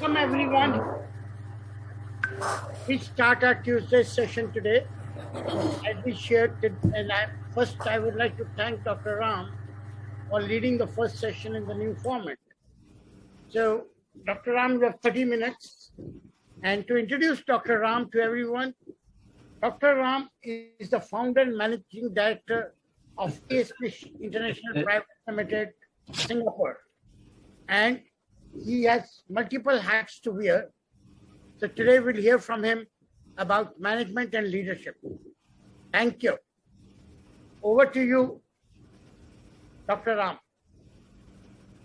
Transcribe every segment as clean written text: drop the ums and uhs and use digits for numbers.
Welcome everyone. We start our Tuesday session today. As we shared, first I would like to thank Dr. Ram for leading the first session in the new format. So, Dr. Ram, you have 30 minutes. And to introduce Dr. Ram to everyone, Dr. Ram is the founder and managing director of ASP International Private Limited, Singapore. And he has multiple hats to wear. So today we'll hear from him about management and leadership. Thank you. Over to you, Dr. Ram.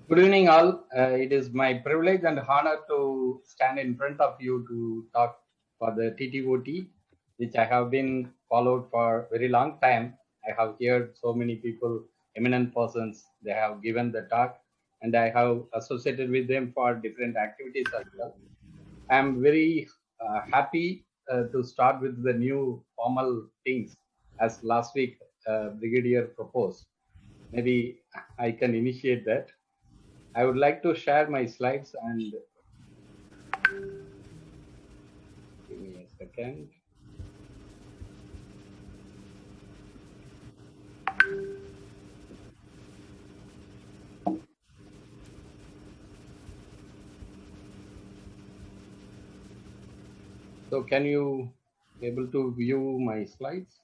Good evening, all. It is my privilege and honor to stand in front of you to talk for the TTOT, which I have been followed for a very long time. I have heard so many people, eminent persons, they have given the talk, and I have associated with them for different activities as well. I am very happy to start with the new formal things as last week Brigadier proposed. Maybe I can initiate that. I would like to share my slides and give me a second. So can you be able to view my slides?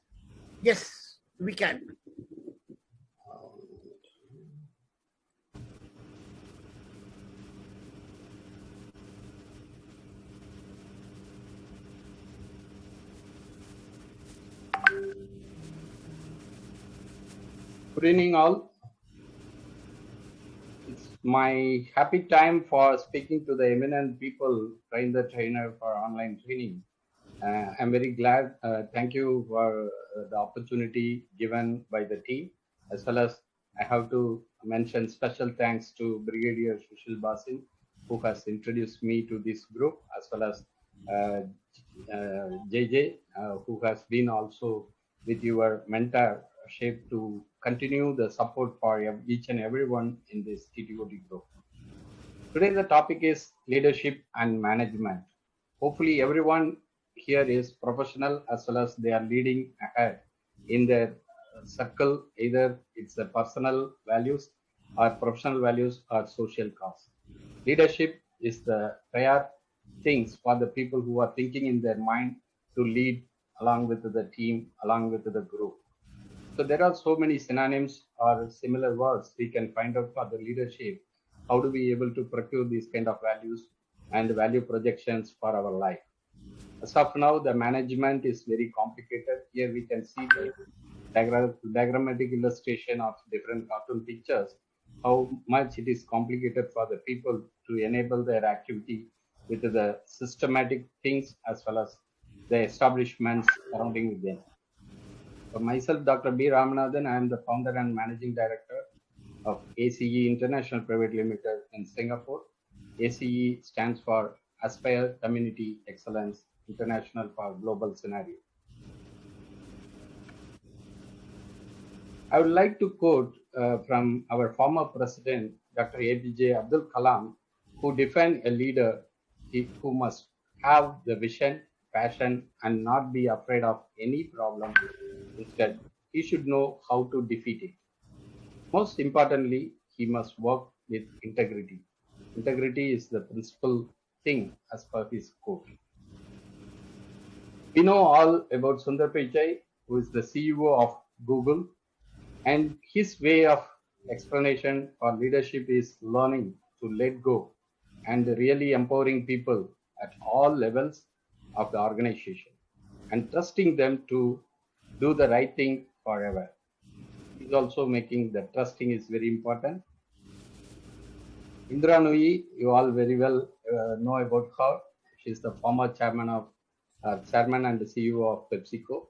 Yes, we can. Good evening, all. It's my happy time for speaking to the eminent people, train the trainer for online training. I'm very glad. Thank you for the opportunity given by the team, as well as I have to mention special thanks to Brigadier Sushil Basin, who has introduced me to this group, as well as JJ, who has been also with your mentorship to continue the support for each and everyone in this TTOT group. Today, the topic is leadership and management. Hopefully, everyone here is professional as well as they are leading ahead in their circle, either it's the personal values or professional values or social cause. Leadership is the prior things for the people who are thinking in their mind to lead along with the team, along with the group. So there are so many synonyms or similar words we can find out for the leadership. How do we able to procure these kind of values and value projections for our life? As of now, the management is very complicated. Here we can see the diagrammatic illustration of different cartoon pictures, how much it is complicated for the people to enable their activity with the systematic things as well as the establishments surrounding them. For myself, Dr. B. Ramanathan, I am the founder and managing director of ACE International Private Limited in Singapore. ACE stands for Aspire Community Excellence International for Global Scenario. I would like to quote from our former president, Dr. APJ Abdul Kalam, who defined a leader who must have the vision, passion, and not be afraid of any problem. Instead, he should know how to defeat it. Most importantly, he must work with integrity. Integrity is the principal thing as per his quote. We know all about Sundar Pichai, who is the CEO of Google, and his way of explanation for leadership is learning to let go and really empowering people at all levels of the organization and trusting them to do the right thing forever. He's also making the trusting is very important. Indra Nooyi, you all very well know about her. She's the former chairman and the CEO of PepsiCo.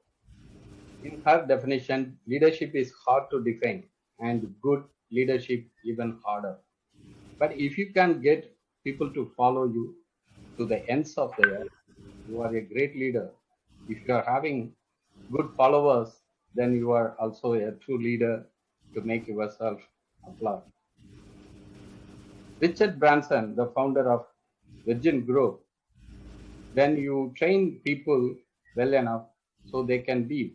In her definition, leadership is hard to define and good leadership even harder. But if you can get people to follow you to the ends of the earth, you are a great leader. If you are having good followers, then you are also a true leader to make yourself applaud. Richard Branson, the founder of Virgin Grove, when you train people well enough so they can leave,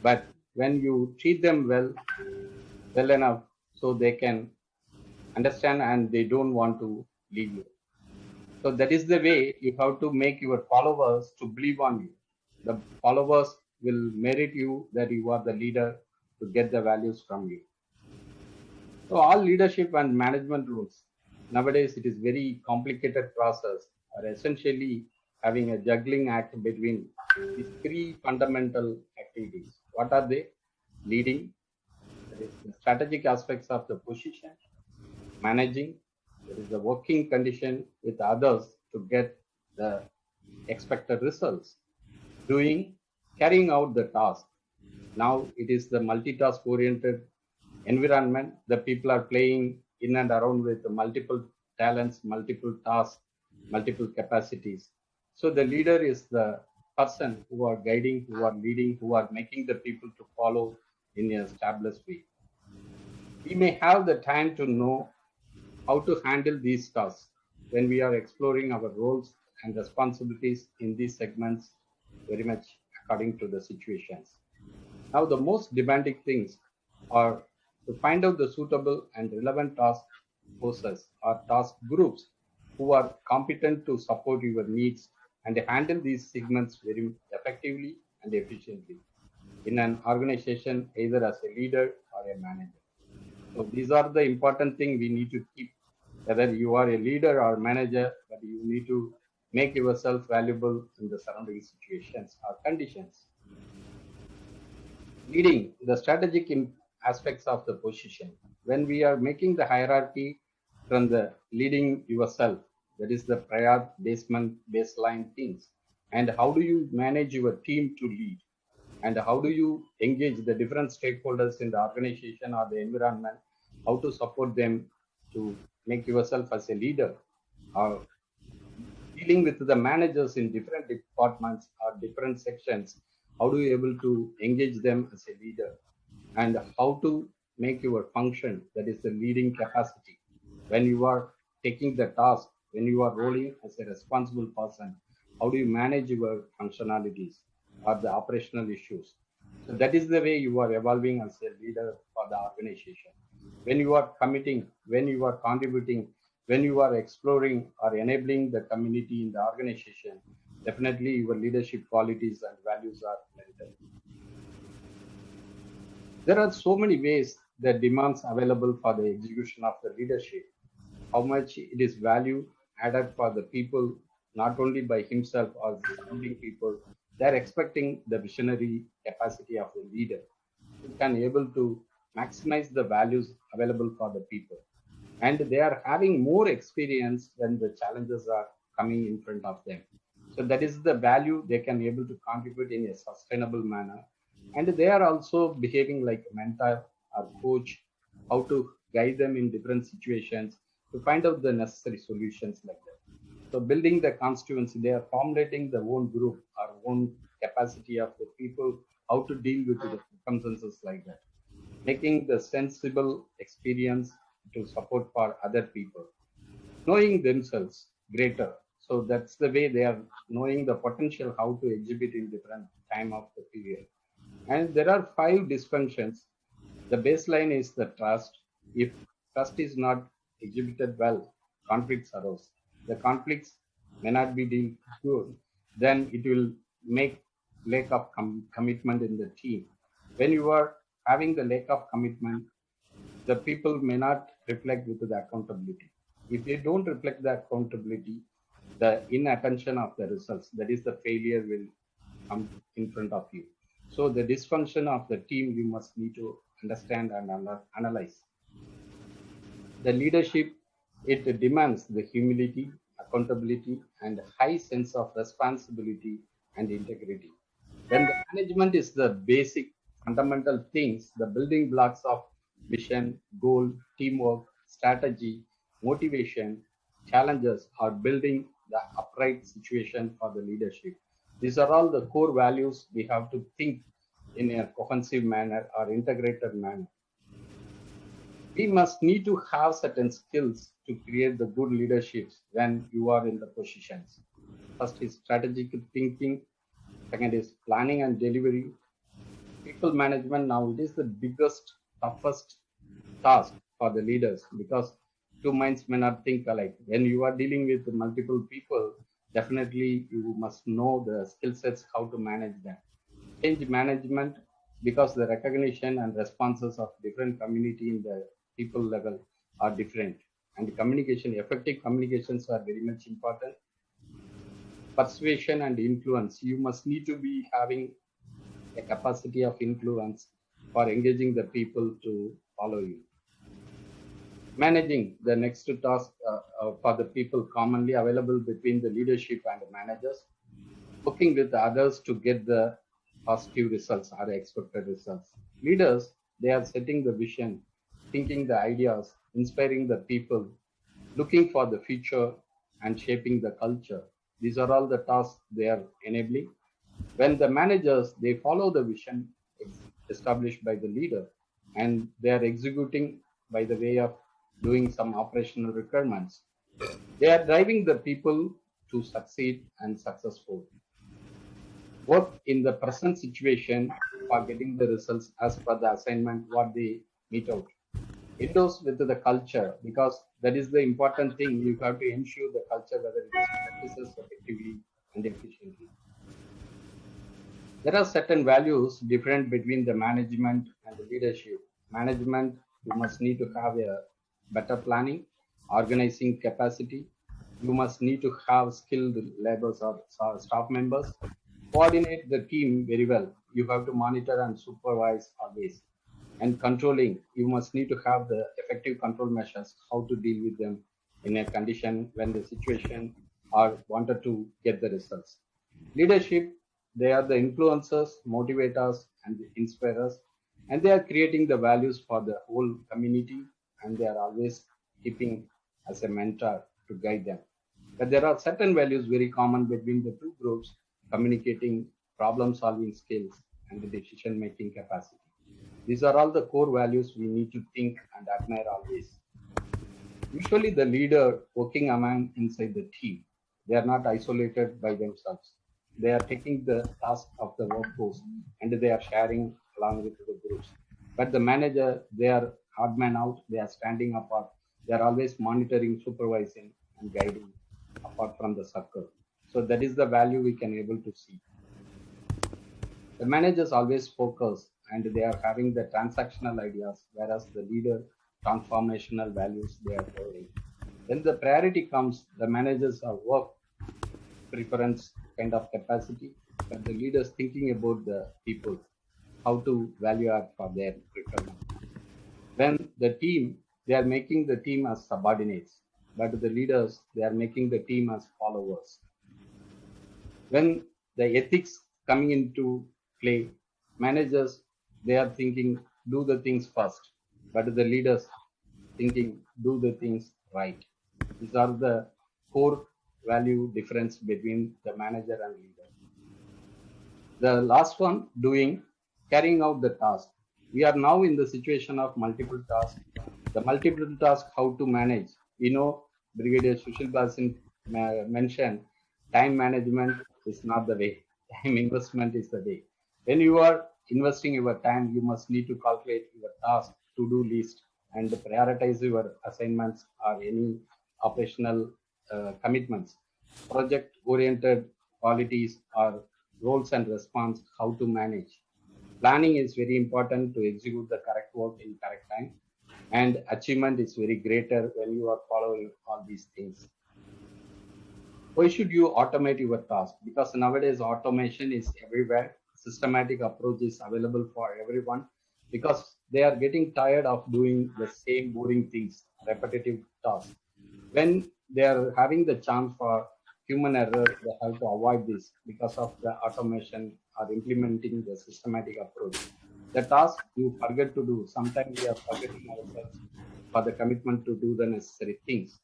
but when you treat them well enough so they can understand and they don't want to leave you. So that is the way you have to make your followers to believe on you. The followers will merit you that you are the leader to get the values from you. So all leadership and management rules, nowadays it is very complicated process, are essentially having a juggling act between these three fundamental activities. What are they? Leading, that is the strategic aspects of the position; managing, that is the working condition with others to get the expected results; doing, carrying out the task. Now it is the multitask oriented environment. The people are playing in and around with multiple talents, multiple tasks, multiple capacities. So the leader is the person who are guiding, who are leading, who are making the people to follow in an established way. We may have the time to know how to handle these tasks when we are exploring our roles and responsibilities in these segments very much according to the situations. Now, the most demanding things are to find out the suitable and relevant task forces or task groups who are competent to support your needs and handle these segments very effectively and efficiently in an organization, either as a leader or a manager. So these are the important things we need to keep, whether you are a leader or manager, but you need to make yourself valuable in the surrounding situations or conditions. Leading the strategic aspects of the position. When we are making the hierarchy from the leading yourself, that is the prior baseline things. And how do you manage your team to lead? And how do you engage the different stakeholders in the organization or the environment? How to support them to make yourself as a leader? Or dealing with the managers in different departments or different sections, how do you able to engage them as a leader, and how to make your function, that is the leading capacity, when you are taking the task, when you are rolling as a responsible person, how do you manage your functionalities or the operational issues. So that is the way you are evolving as a leader for the organization. When you are committing, when you are contributing, when you are exploring or enabling the community in the organization, definitely your leadership qualities and values are merited. There are so many ways that demands available for the execution of the leadership. How much it is value added for the people, not only by himself or the surrounding people. They're expecting the visionary capacity of the leader who can able to maximize the values available for the people. And they are having more experience when the challenges are coming in front of them. So that is the value they can able to contribute in a sustainable manner. And they are also behaving like a mentor or coach, how to guide them in different situations to find out the necessary solutions like that. So building the constituency, they are formulating their own group or own capacity of the people, how to deal with the circumstances like that, making the sensible experience to support for other people, knowing themselves greater. So that's the way they are knowing the potential how to exhibit in different time of the period. And there are 5 dysfunctions. The baseline is the trust. If trust is not exhibited well, conflicts arise. The conflicts may not be dealt good, then it will make lack of commitment in the team. When you are having the lack of commitment, the people may not reflect with the accountability. If they don't reflect the accountability, the inattention of the results, that is the failure will come in front of you. So the dysfunction of the team, you must need to understand and analyze. The leadership, it demands the humility, accountability, and high sense of responsibility and integrity. When the management is the basic fundamental things, the building blocks of vision, goal, teamwork, strategy, motivation, challenges are building the upright situation for the leadership. These are all the core values we have to think in a cohesive manner or integrated manner. We must need to have certain skills to create the good leaderships when you are in the positions. First is strategic thinking. Second is planning and delivery. People management now it is the biggest, toughest task for the leaders because two minds may not think alike. When you are dealing with multiple people, definitely you must know the skill sets how to manage them. Change management because the recognition and responses of different community in the people level are different, and communication, effective communications are very much important. Persuasion and influence, you must need to be having a capacity of influence for engaging the people to follow you. Managing the next task for the people commonly available between the leadership and the managers, working with others to get the positive results or expected results. Leaders, they are setting the vision, thinking the ideas, inspiring the people, looking for the future, and shaping the culture. These are all the tasks they are enabling. When the managers, they follow the vision established by the leader and they are executing by the way of doing some operational requirements. They are driving the people to succeed and successful. Work in the present situation for getting the results as per the assignment what they meet out. Endorse with the culture because that is the important thing. You have to ensure the culture whether it is practices effectively and efficiently. There are certain values different between the management and the leadership. Management, you must need to have a better planning, organizing capacity. You must need to have skilled laborers or staff members. Coordinate the team very well. You have to monitor and supervise always. And controlling, you must need to have the effective control measures, how to deal with them in a condition when the situation are wanted to get the results. Leadership, they are the influencers, motivators, and the inspirers, and they are creating the values for the whole community, and they are always keeping as a mentor to guide them. But there are certain values very common between the two groups, communicating, problem solving skills, and the decision making capacity. These are all the core values we need to think and admire always. Usually, the leader working among inside the team, they are not isolated by themselves. They are taking the task of the workforce and they are sharing along with the groups. But the manager, they are hard man out, they are standing apart, they are always monitoring, supervising, and guiding apart from the circle. So that is the value we can able to see. The managers always focus and they are having the transactional ideas, whereas the leader transformational values they are holding. When the priority comes, the managers are work preference kind of capacity, but the leaders thinking about the people, how to value add for their requirement. When the team, they are making the team as subordinates, but the leaders, they are making the team as followers. When the ethics coming into play, managers, they are thinking, do the things first, but the leaders thinking, do the things right. These are the core value difference between the manager and leader. The last one, doing, carrying out the task. We are now in the situation of multiple tasks. The multiple task, how to manage. We know Brigadier Sushil Basin mentioned, time management is not the way. Time investment is the way. When you are investing your time, you must need to calculate your task, to-do list, and prioritize your assignments or any operational commitments. Project-oriented qualities are roles and response, how to manage. Planning is very important to execute the correct work in correct time, and achievement is very greater when you are following all these things. Why should you automate your task? Because nowadays automation is everywhere. Systematic approach is available for everyone because they are getting tired of doing the same boring things, repetitive tasks. When they are having the chance for human error, they have to avoid this because of the automation or implementing the systematic approach. The task you forget to do, sometimes we are forgetting ourselves for the commitment to do the necessary things.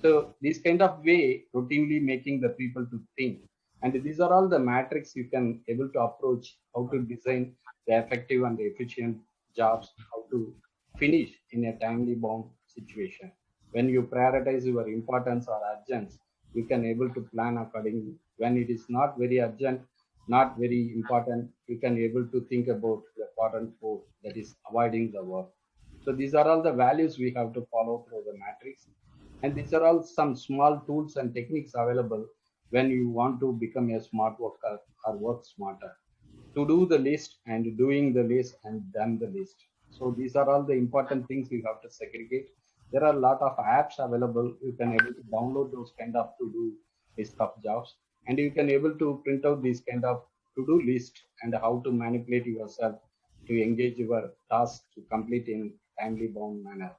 So this kind of way, routinely making the people to think. And these are all the metrics you can able to approach how to design the effective and the efficient jobs, how to finish in a timely bound situation. When you prioritize your importance or urgence, you can able to plan accordingly. When it is not very urgent, not very important, you can able to think about the quadrant 4, that is avoiding the work. So these are all the values we have to follow through the matrix. And these are all some small tools and techniques available when you want to become a smart worker or work smarter. To do the list and doing the list and done the list. So these are all the important things you have to segregate. There are a lot of apps available. You can able to download those kind of to-do list of jobs, and you can able to print out these kind of to-do list and how to manipulate yourself to engage your task to complete in timely bound manner.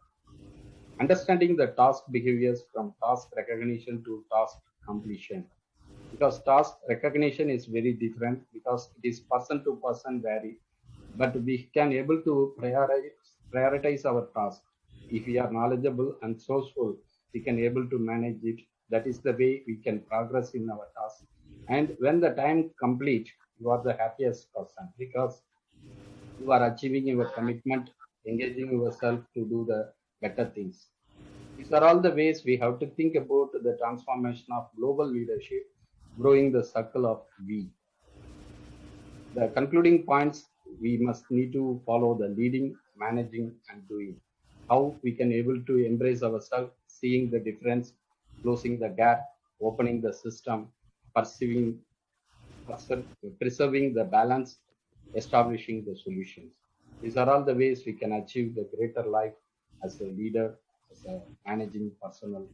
Understanding the task behaviors from task recognition to task completion, because task recognition is very different because it is person to person vary, but we can able to prioritize our task. If we are knowledgeable and sourceful, we can able to manage it. That is the way we can progress in our task. And when the time complete, you are the happiest person because you are achieving your commitment, engaging yourself to do the better things. These are all the ways we have to think about the transformation of global leadership, growing the circle of we. The concluding points, we must need to follow the leading, managing, and doing. How we can able to embrace ourselves, seeing the difference, closing the gap, opening the system, perceiving, preserving the balance, establishing the solutions. These are all the ways we can achieve the greater life as a leader, as a managing personnel.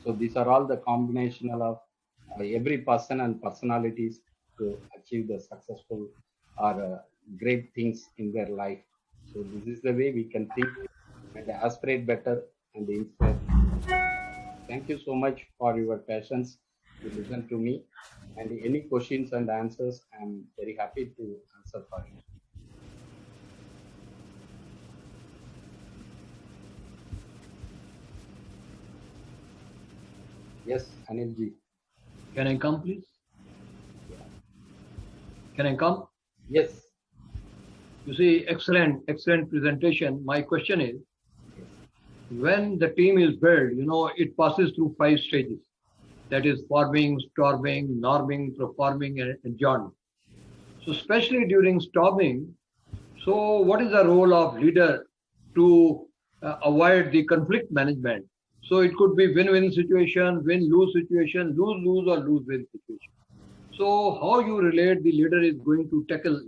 So these are all the combination of every person and personalities to achieve the successful or great things in their life. So this is the way we can think and aspirate better and inspire. Thank you so much for your patience to listen to me. And any questions and answers, I'm very happy to answer for you. Yes, Anilji. Can I come, please? Can I come? Yes. You see, excellent presentation. My question is, when the team is built, it passes through 5 stages. That is forming, storming, norming, performing, and adjourning. So especially during storming, so what is the role of leader to avoid the conflict management? So it could be win-win situation, win-lose situation, lose-lose or lose-win situation. So how you relate the leader is going to tackle,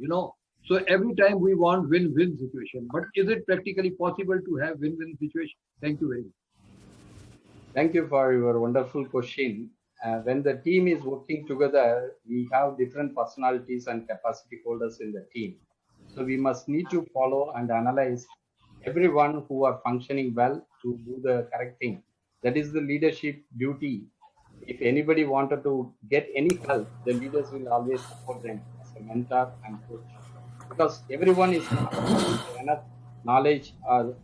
so every time we want win-win situation, but is it practically possible to have win-win situation? Thank you very much. Thank you for your wonderful question. When the team is working together, we have different personalities and capacity holders in the team. So we must need to follow and analyze everyone who are functioning well to do the correct thing. That is the leadership duty. If anybody wanted to get any help, the leaders will always support them as a mentor and coach. Because everyone is not enough knowledge or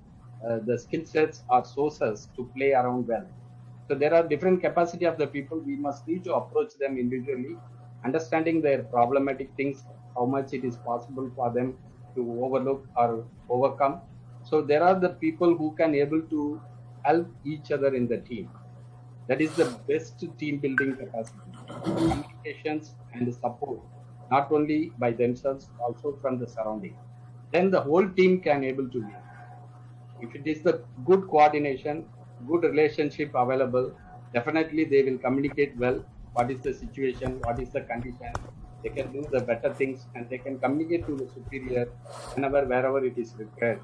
the skill sets or sources to play around well. So there are different capacity of the people. We must need to approach them individually, understanding their problematic things, how much it is possible for them to overlook or overcome. So there are the people who can able to help each other in the team. That is the best team building capacity. Communications and support, not only by themselves, also from the surrounding. Then the whole team can able to win. If it is the good coordination, good relationship available, definitely they will communicate well. What is the situation? What is the condition? They can do the better things and they can communicate to the superior whenever, wherever it is required.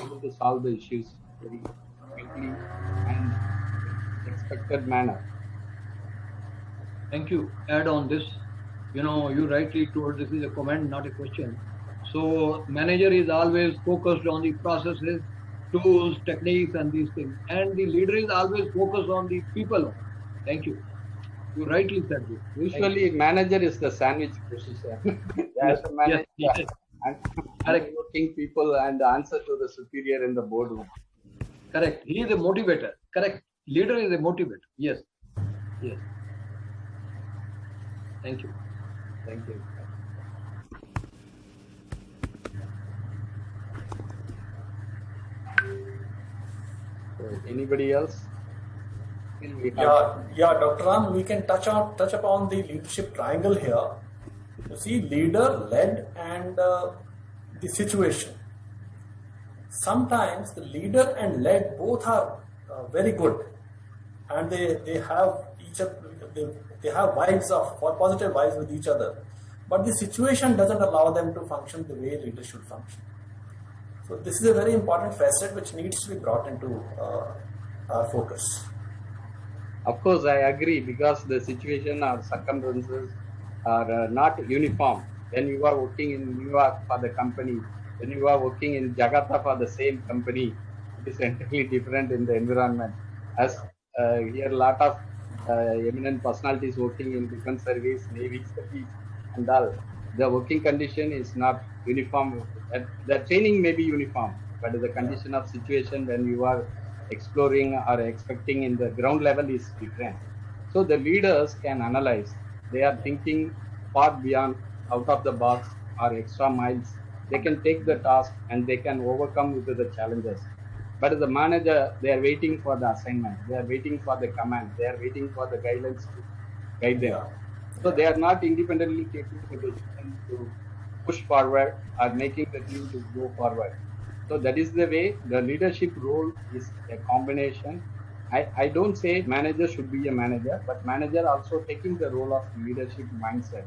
Able to solve the issues very quickly and expected manner. Thank you. Add on this, you rightly told this is a comment, not a question. So manager is always focused on the processes, tools, techniques, and these things. And the leader is always focused on the people. Thank you. You rightly said this. Usually, manager is the sandwich position. As a manager, yes. and working people and answer to the superior in the boardroom. Correct. He is a motivator. Correct. Leader is a motivator. Yes. Yes. Thank you. Thank you. Anybody else? Yeah, Dr. Ram, we can touch upon the leadership triangle here. You see, leader, led, and the situation. Sometimes the leader and led both are very good, and they have each other, they have vibes of positive vibes with each other, but the situation doesn't allow them to function the way leaders should function. So this is a very important facet which needs to be brought into our focus. Of course, I agree, because the situation or circumstances are not uniform. When you are working in New York for the company, when you are working in Jakarta for the same company, it is entirely different in the environment. As here, a lot of eminent personalities working in defense service, Navy service, and all. The working condition is not uniform. The training may be uniform, but the condition of situation when you are exploring or expecting in the ground level is different. So the leaders can analyze. They are thinking far beyond, out of the box, or extra miles. They can take the task and they can overcome with the challenges. But as a manager, they are waiting for the assignment. They are waiting for the command. They are waiting for the guidelines to guide them. So they are not independently taking the decision to push forward or making the team to go forward. So that is the way the leadership role is a combination. I don't say manager should be a manager, but manager also taking the role of leadership mindset.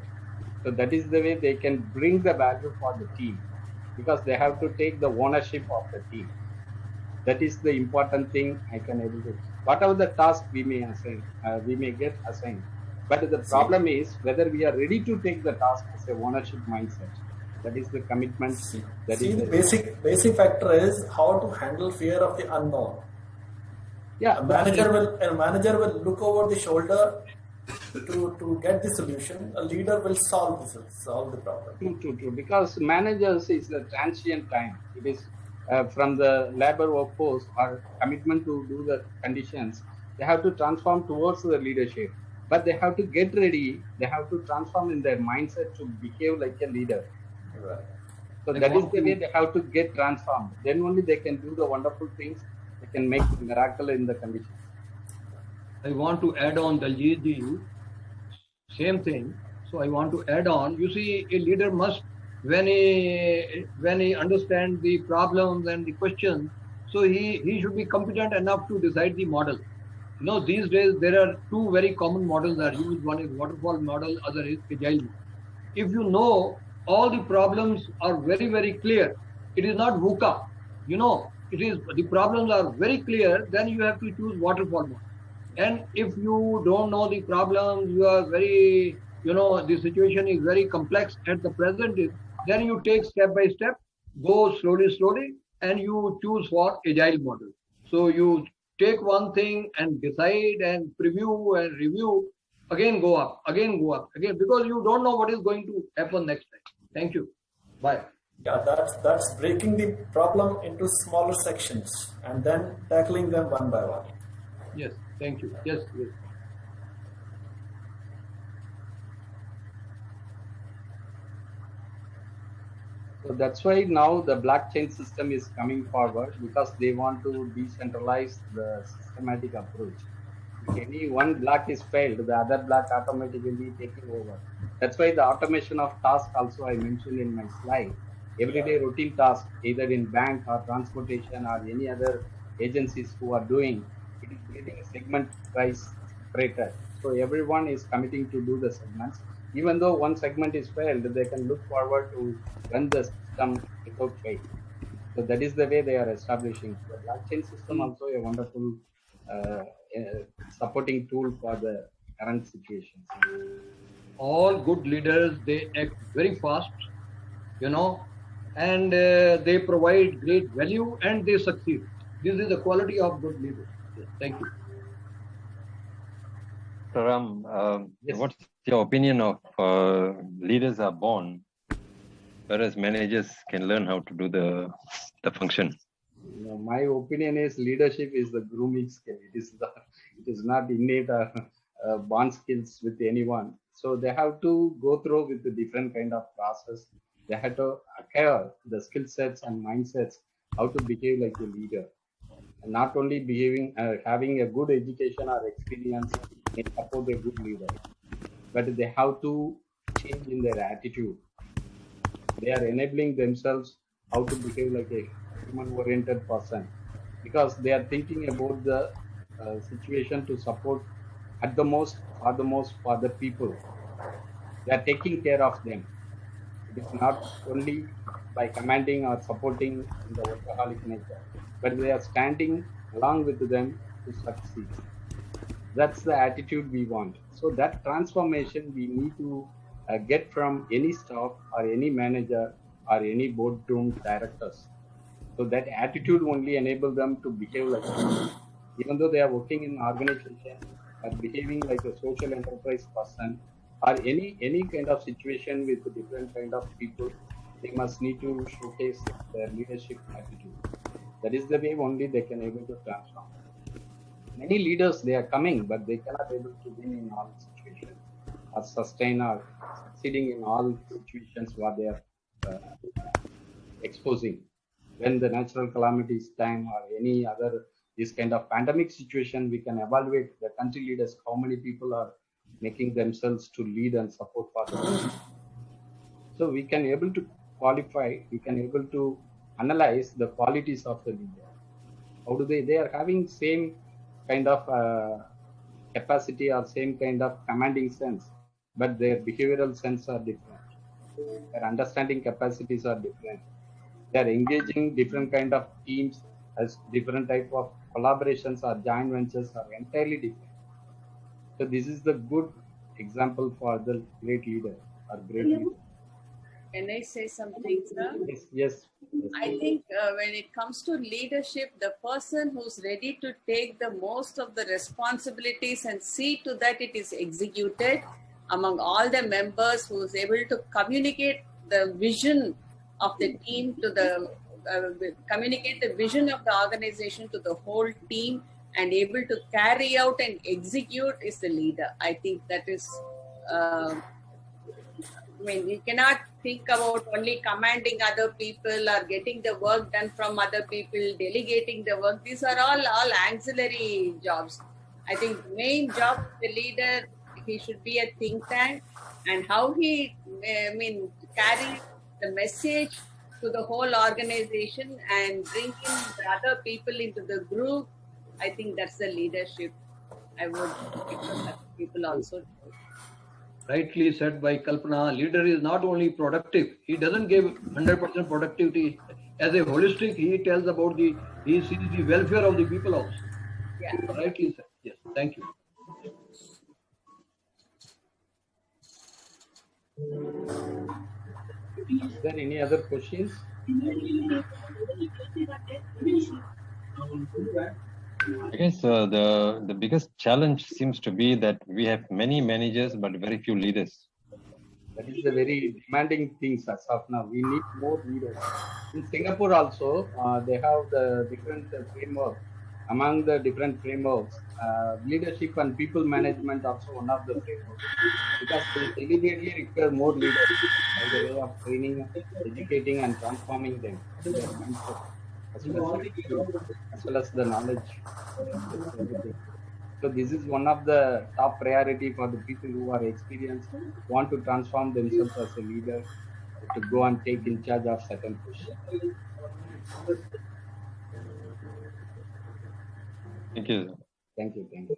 So that is the way they can bring the value for the team, because they have to take the ownership of the team. That is the important thing I can able to. Whatever the task we may assign, we may get assigned. But the problem is whether we are ready to take the task as a ownership mindset. That is the commitment. The basic factor is how to handle fear of the unknown. Yeah, a manager will look over the shoulder to get the solution. A leader will solve the problem. True. Because managers is the transient time. It is from the labor workforce or commitment to do the conditions. They have to transform towards the leadership, but they have to get ready. They have to transform in their mindset to behave like a leader. Right. So that is the way they have to get transformed. Then only they can do the wonderful things. They can make the miracle in the condition. I want to add on, Daljit, same thing. So I want to add on. You see, a leader must, when he understands the problems and the questions, so he should be competent enough to decide the model. You know, these days there are two very common models that are used. One is waterfall model, other is agile. If you know all the problems are very, very clear, it is not VUCA. You know, it is the problems are very clear, then you have to choose waterfall model. And if you don't know the problems, you are very, the situation is very complex at the present, then you take step by step, go slowly, and you choose for agile model. So you take one thing and decide and preview and review, again go up, again, because you don't know what is going to happen next time. Thank you. Bye. Yeah, that's breaking the problem into smaller sections and then tackling them one by one. Yes, thank you. Yes. So that's why now the blockchain system is coming forward, because they want to decentralize the systematic approach. If any one block is failed, the other block automatically taking over. That's why the automation of tasks also I mentioned in my slide. Everyday routine tasks, either in bank or transportation or any other agencies who are doing, it is getting segment price separated. So everyone is committing to do the segments. Even though one segment is failed, they can look forward to run the system without fail. So that is the way they are establishing. The blockchain system also a wonderful supporting tool for the current situation. All good leaders, they act very fast, and they provide great value and they succeed. This is the quality of good leaders. Yes, thank you. Ram, Yes. what's your opinion of leaders are born, whereas managers can learn how to do the function? My opinion is leadership is the grooming skill. It is not innate born skills with anyone. So they have to go through with the different kind of process. They have to acquire the skill sets and mindsets how to behave like a leader. not only having a good education or experience may support a good leader, but they have to change in their attitude. They are enabling themselves how to behave like a human-oriented person, because they are thinking about the situation to support at the most for the people. They are taking care of them. It is not only by commanding or supporting in the workaholic nature, but they are standing along with them to succeed. That's the attitude we want. So that transformation we need to get from any staff or any manager or any boardroom directors. So that attitude only enable them to behave like, even though they are working in an organization, but behaving like a social enterprise person, or any kind of situation with different kind of people, they must need to showcase their leadership attitude. That is the way only they can able to transform. Many leaders, they are coming, but they cannot able to win in all situations or sustain or succeeding in all situations what they are exposing. When the natural calamities time or any other this kind of pandemic situation, we can evaluate the country leaders, how many people are making themselves to lead and support for the country. So we can able to qualify, we can able to analyze the qualities of the leader. How do they are having same kind of capacity or same kind of commanding sense, but their behavioral sense are different. Their understanding capacities are different. They are engaging different kind of teams as different type of collaborations or joint ventures are entirely different. So this is the good example for the great leader or great leader. Can I say something, sir? Yes. I think when it comes to leadership, the person who's ready to take the most of the responsibilities and see to that it is executed among all the members, who is able to communicate the vision of the team to the communicate the vision of the organization to the whole team and able to carry out and execute is the leader. I think that is we cannot think about only commanding other people or getting the work done from other people, delegating the work. These are all ancillary jobs. I think the main job of the leader, he should be a think tank, and how he carry the message to the whole organization and bring in the other people into the group. I think that's the leadership I would request people also do. Rightly said by Kalpana, leader is not only productive, he doesn't give 100% productivity. As a holistic, he tells about he sees the welfare of the people also. Yeah. Rightly said. Yes, thank you. Is there any other questions? I guess the biggest challenge seems to be that we have many managers but very few leaders. That is the very demanding things as of now. We need more leaders. In Singapore also, they have the different framework. Among the different frameworks, leadership and people management also one of the frameworks, because they immediately require more leaders by the way of training, educating, and transforming them, their mindset, as well as the knowledge. So this is one of the top priority for the people who are experienced, want to transform themselves as a leader, to go and take in charge of certain positions. Thank you. Thank you. Thank you.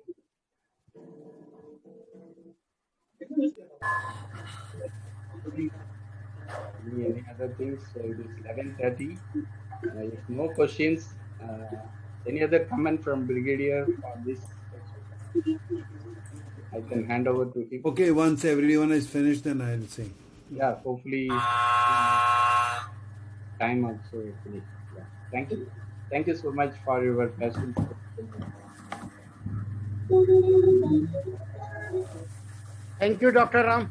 Any other things? So it is 11:30. If no questions, any other comment from Brigadier for this? I can hand over to him. Okay, once everyone is finished, then I'll say. Yeah, hopefully time also finished. Yeah. Thank you. Thank you so much for your passion. Thank you, Dr. Ram.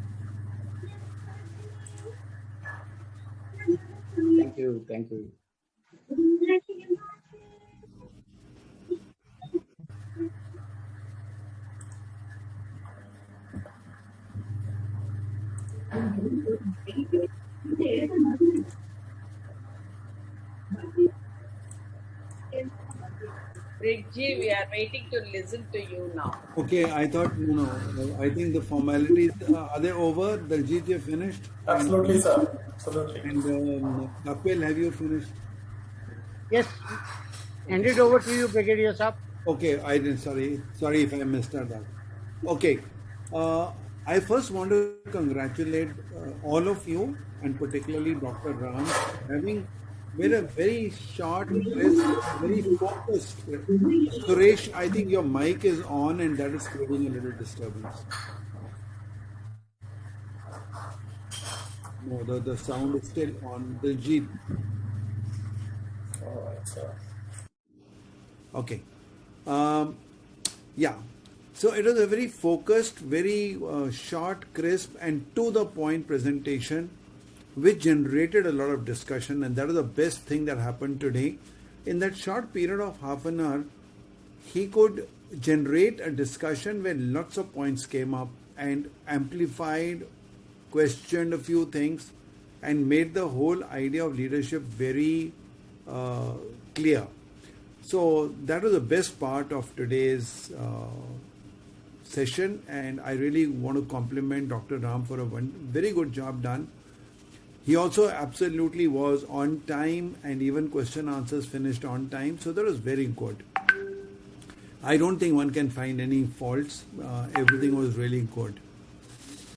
Thank you. Thank you. Bridgie, we are waiting to listen to you now. Okay, I thought, I think the formalities, are they over? Daljit, you finished? Absolutely, sir. Absolutely. And Kapil, have you finished? Yes. Hand it over to you, Brigadier Saab. Okay, I didn't, sorry if I missed that. Okay, I first want to congratulate all of you and particularly Dr. Ram having made a very short, crisp, very focused. Suresh, I think your mic is on and that is creating a little disturbance. No, the sound is still on. Diljit. All right, sir. Okay. Yeah. So it was a very focused, very short, crisp, and to the point presentation, which generated a lot of discussion, and that was the best thing that happened today. In that short period of half an hour, he could generate a discussion where lots of points came up and amplified, questioned a few things, and made the whole idea of leadership very clear. So that was the best part of today's session, and I really want to compliment Dr. Ram for a very good job done. He also absolutely was on time, and even question answers finished on time, so that was very good. I don't think one can find any faults. Everything was really good.